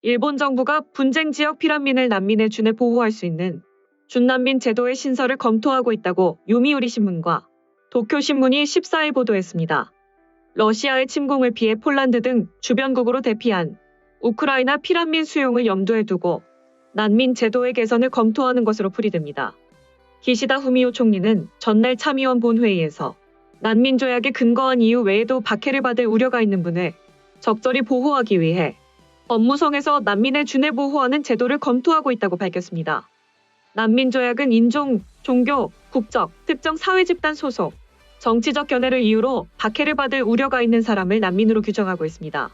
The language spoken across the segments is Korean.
일본 정부가 분쟁 지역 피난민을 난민의 준에 보호할 수 있는 준난민 제도의 신설을 검토하고 있다고 요미우리 신문과 도쿄 신문이 14일 보도했습니다. 러시아의 침공을 피해 폴란드 등 주변국으로 대피한 우크라이나 피난민 수용을 염두에 두고 난민 제도의 개선을 검토하는 것으로 풀이됩니다. 기시다 후미오 총리는 전날 참의원 본회의에서 난민 조약에 근거한 이유 외에도 박해를 받을 우려가 있는 분을 적절히 보호하기 위해 법무성에서 난민의 준에 보호하는 제도를 검토하고 있다고 밝혔습니다. 난민 조약은 인종, 종교, 국적, 특정 사회집단 소속, 정치적 견해를 이유로 박해를 받을 우려가 있는 사람을 난민으로 규정하고 있습니다.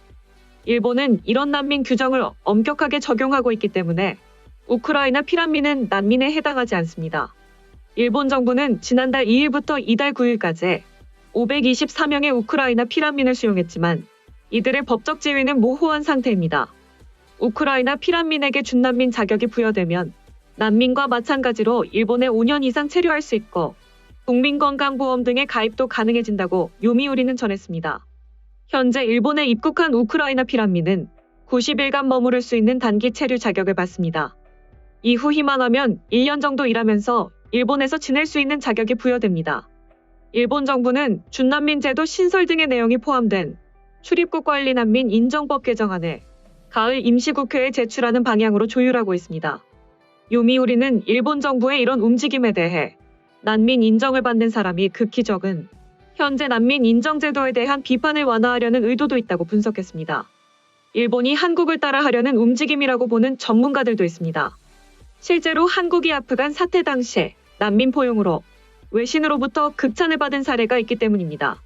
일본은 이런 난민 규정을 엄격하게 적용하고 있기 때문에 우크라이나 피난민은 난민에 해당하지 않습니다. 일본 정부는 지난달 2일부터 이달 9일까지 524명의 우크라이나 피난민을 수용했지만 이들의 법적 지위는 모호한 상태입니다. 우크라이나 피난민에게 준난민 자격이 부여되면 난민과 마찬가지로 일본에 5년 이상 체류할 수 있고 국민건강보험 등의 가입도 가능해진다고 요미우리는 전했습니다. 현재 일본에 입국한 우크라이나 피난민은 90일간 머무를 수 있는 단기 체류 자격을 받습니다. 이후 희망하면 1년 정도 일하면서 일본에서 지낼 수 있는 자격이 부여됩니다. 일본 정부는 준난민 제도 신설 등의 내용이 포함된 출입국 관리 난민 인정법 개정안을 가을 임시국회에 제출하는 방향으로 조율하고 있습니다. 요미우리는 일본 정부의 이런 움직임에 대해 난민 인정을 받는 사람이 극히 적은 현재 난민 인정 제도에 대한 비판을 완화하려는 의도도 있다고 분석했습니다. 일본이 한국을 따라하려는 움직임이라고 보는 전문가들도 있습니다. 실제로 한국이 아프간 사태 당시 난민 포용으로 외신으로부터 극찬을 받은 사례가 있기 때문입니다.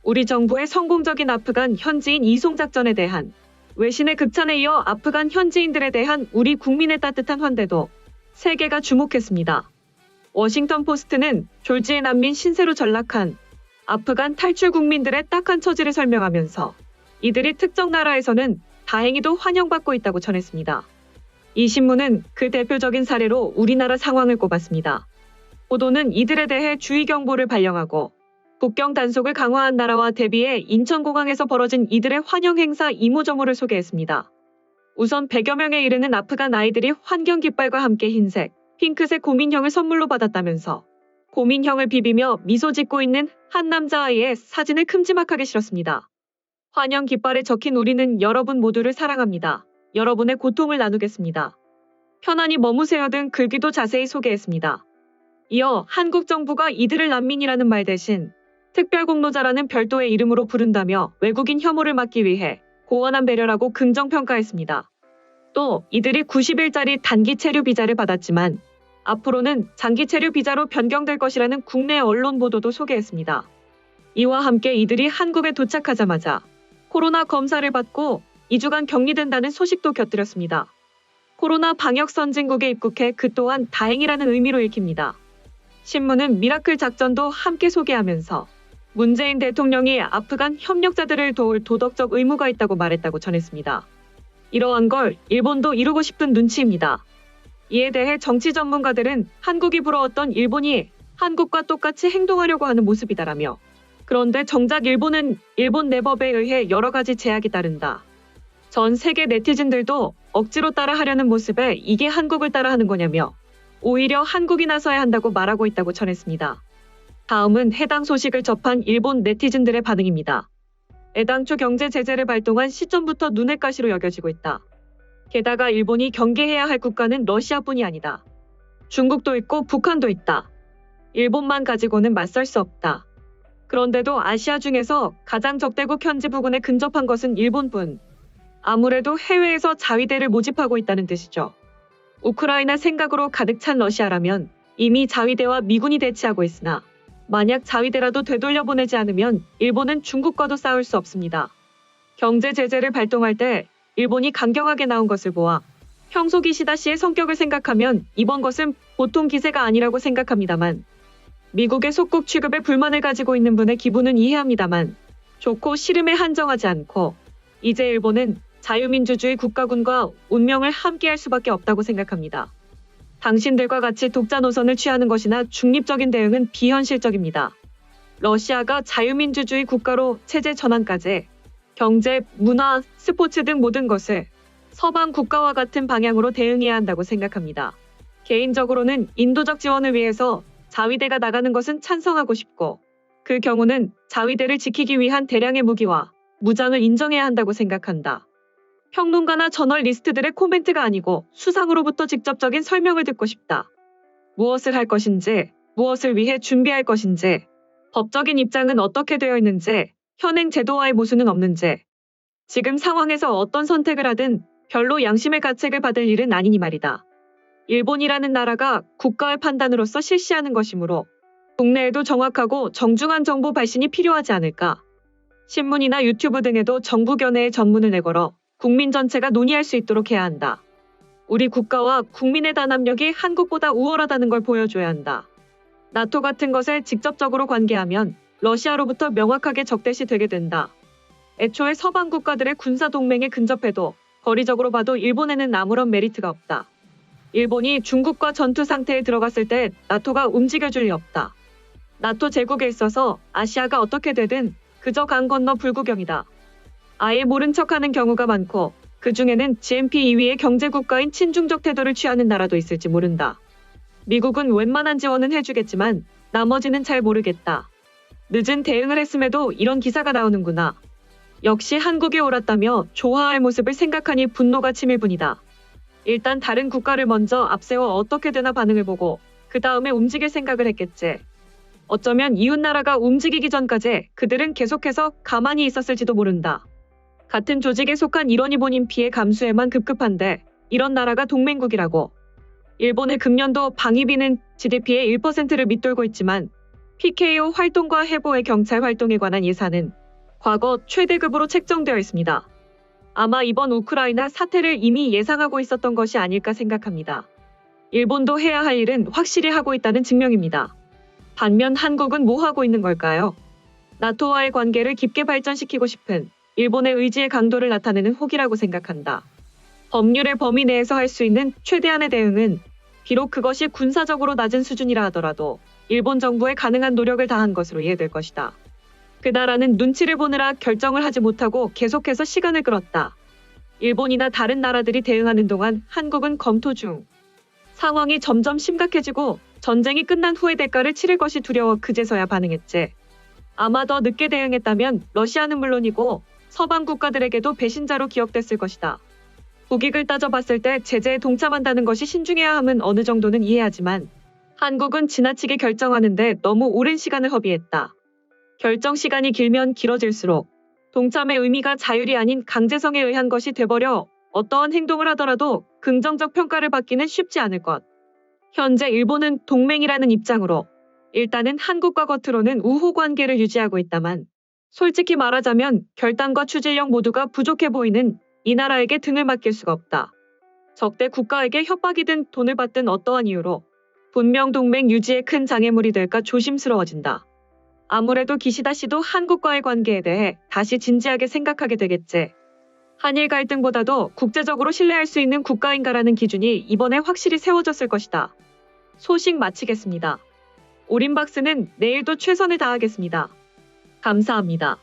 우리 정부의 성공적인 아프간 현지인 이송 작전에 대한 외신의 극찬에 이어 아프간 현지인들에 대한 우리 국민의 따뜻한 환대도 세계가 주목했습니다. 워싱턴 포스트는 졸지의 난민 신세로 전락한 아프간 탈출 국민들의 딱한 처지를 설명하면서 이들이 특정 나라에서는 다행히도 환영받고 있다고 전했습니다. 이 신문은 그 대표적인 사례로 우리나라 상황을 꼽았습니다. 보도는 이들에 대해 주의 경보를 발령하고 국경 단속을 강화한 나라와 대비해 인천공항에서 벌어진 이들의 환영 행사 이모저모를 소개했습니다. 우선 100여 명에 이르는 아프간 아이들이 환경 깃발과 함께 흰색, 핑크색 고민형을 선물로 받았다면서 고민형을 비비며 미소 짓고 있는 한 남자아이의 사진을 큼지막하게 실었습니다. 환영 깃발에 적힌 우리는 여러분 모두를 사랑합니다. 여러분의 고통을 나누겠습니다. 편안히 머무세요 등 글귀도 자세히 소개했습니다. 이어 한국 정부가 이들을 난민이라는 말 대신 특별공로자라는 별도의 이름으로 부른다며 외국인 혐오를 막기 위해 고원한 배려라고 긍정평가했습니다. 또 이들이 90일짜리 단기 체류 비자를 받았지만 앞으로는 장기 체류 비자로 변경될 것이라는 국내 언론 보도도 소개했습니다. 이와 함께 이들이 한국에 도착하자마자 코로나 검사를 받고 2주간 격리된다는 소식도 곁들였습니다. 코로나 방역 선진국에 입국해 그 또한 다행이라는 의미로 읽힙니다. 신문은 미라클 작전도 함께 소개하면서 문재인 대통령이 아프간 협력자들을 도울 도덕적 의무가 있다고 말했다고 전했습니다. 이러한 걸 일본도 이루고 싶은 눈치입니다. 이에 대해 정치 전문가들은 한국이 부러웠던 일본이 한국과 똑같이 행동하려고 하는 모습이다라며 그런데 정작 일본은 일본 내법에 의해 여러 가지 제약이 따른다. 전 세계 네티즌들도 억지로 따라하려는 모습에 이게 한국을 따라하는 거냐며 오히려 한국이 나서야 한다고 말하고 있다고 전했습니다. 다음은 해당 소식을 접한 일본 네티즌들의 반응입니다. 애당초 경제 제재를 발동한 시점부터 눈엣 가시로 여겨지고 있다. 게다가 일본이 경계해야 할 국가는 러시아뿐이 아니다. 중국도 있고 북한도 있다. 일본만 가지고는 맞설 수 없다. 그런데도 아시아 중에서 가장 적대국 현지 부근에 근접한 것은 일본뿐. 아무래도 해외에서 자위대를 모집하고 있다는 뜻이죠. 우크라이나 생각으로 가득 찬 러시아라면 이미 자위대와 미군이 대치하고 있으나 만약 자위대라도 되돌려보내지 않으면 일본은 중국과도 싸울 수 없습니다. 경제 제재를 발동할 때 일본이 강경하게 나온 것을 보아 평소 기시다 씨의 성격을 생각하면 이번 것은 보통 기세가 아니라고 생각합니다만 미국의 속국 취급에 불만을 가지고 있는 분의 기분은 이해합니다만 좋고 싫음에 한정하지 않고 이제 일본은 자유민주주의 국가군과 운명을 함께할 수밖에 없다고 생각합니다. 당신들과 같이 독자 노선을 취하는 것이나 중립적인 대응은 비현실적입니다. 러시아가 자유민주주의 국가로 체제 전환까지 경제, 문화, 스포츠 등 모든 것을 서방 국가와 같은 방향으로 대응해야 한다고 생각합니다. 개인적으로는 인도적 지원을 위해서 자위대가 나가는 것은 찬성하고 싶고, 그 경우는 자위대를 지키기 위한 대량의 무기와 무장을 인정해야 한다고 생각한다. 평론가나 저널리스트들의 코멘트가 아니고 수상으로부터 직접적인 설명을 듣고 싶다. 무엇을 할 것인지, 무엇을 위해 준비할 것인지, 법적인 입장은 어떻게 되어 있는지, 현행 제도와의 모순은 없는지, 지금 상황에서 어떤 선택을 하든 별로 양심의 가책을 받을 일은 아니니 말이다. 일본이라는 나라가 국가의 판단으로서 실시하는 것이므로 국내에도 정확하고 정중한 정보 발신이 필요하지 않을까. 신문이나 유튜브 등에도 정부 견해의 전문을 내걸어 국민 전체가 논의할 수 있도록 해야 한다. 우리 국가와 국민의 단합력이 한국보다 우월하다는 걸 보여줘야 한다. 나토 같은 것에 직접적으로 관계하면 러시아로부터 명확하게 적대시 되게 된다. 애초에 서방 국가들의 군사 동맹에 근접해도 거리적으로 봐도 일본에는 아무런 메리트가 없다. 일본이 중국과 전투 상태에 들어갔을 때 나토가 움직여줄 리 없다. 나토 제국에 있어서 아시아가 어떻게 되든 그저 강 건너 불구경이다. 아예 모른 척하는 경우가 많고 그 중에는 GNP 2위의 경제국가인 친중적 태도를 취하는 나라도 있을지 모른다. 미국은 웬만한 지원은 해주겠지만 나머지는 잘 모르겠다. 늦은 대응을 했음에도 이런 기사가 나오는구나. 역시 한국이 옳았다며 조화할 모습을 생각하니 분노가 치밀 뿐이다. 일단 다른 국가를 먼저 앞세워 어떻게 되나 반응을 보고 그 다음에 움직일 생각을 했겠지. 어쩌면 이웃나라가 움직이기 전까지 그들은 계속해서 가만히 있었을지도 모른다. 같은 조직에 속한 일원이 본인 피해 감수에만 급급한데 이런 나라가 동맹국이라고. 일본의 금년도 방위비는 GDP의 1%를 밑돌고 있지만 PKO 활동과 해보의 경찰 활동에 관한 예산은 과거 최대급으로 책정되어 있습니다. 아마 이번 우크라이나 사태를 이미 예상하고 있었던 것이 아닐까 생각합니다. 일본도 해야 할 일은 확실히 하고 있다는 증명입니다. 반면 한국은 뭐 하고 있는 걸까요? 나토와의 관계를 깊게 발전시키고 싶은 일본의 의지의 강도를 나타내는 혹이라고 생각한다. 법률의 범위 내에서 할 수 있는 최대한의 대응은 비록 그것이 군사적으로 낮은 수준이라 하더라도 일본 정부에 가능한 노력을 다한 것으로 이해될 것이다. 그 나라는 눈치를 보느라 결정을 하지 못하고 계속해서 시간을 끌었다. 일본이나 다른 나라들이 대응하는 동안 한국은 검토 중. 상황이 점점 심각해지고 전쟁이 끝난 후의 대가를 치를 것이 두려워 그제서야 반응했지. 아마 더 늦게 대응했다면 러시아는 물론이고 서방 국가들에게도 배신자로 기억됐을 것이다. 국익을 따져봤을 때 제재에 동참한다는 것이 신중해야 함은 어느 정도는 이해하지만 한국은 지나치게 결정하는데 너무 오랜 시간을 허비했다. 결정 시간이 길면 길어질수록 동참의 의미가 자율이 아닌 강제성에 의한 것이 돼버려 어떠한 행동을 하더라도 긍정적 평가를 받기는 쉽지 않을 것. 현재 일본은 동맹이라는 입장으로 일단은 한국과 겉으로는 우호 관계를 유지하고 있다만 솔직히 말하자면 결단과 추진력 모두가 부족해 보이는 이 나라에게 등을 맡길 수가 없다. 적대 국가에게 협박이든 돈을 받든 어떠한 이유로 분명 동맹 유지에 큰 장애물이 될까 조심스러워진다. 아무래도 기시다 씨도 한국과의 관계에 대해 다시 진지하게 생각하게 되겠지. 한일 갈등보다도 국제적으로 신뢰할 수 있는 국가인가라는 기준이 이번에 확실히 세워졌을 것이다. 소식 마치겠습니다. 오림박스는 내일도 최선을 다하겠습니다. 감사합니다.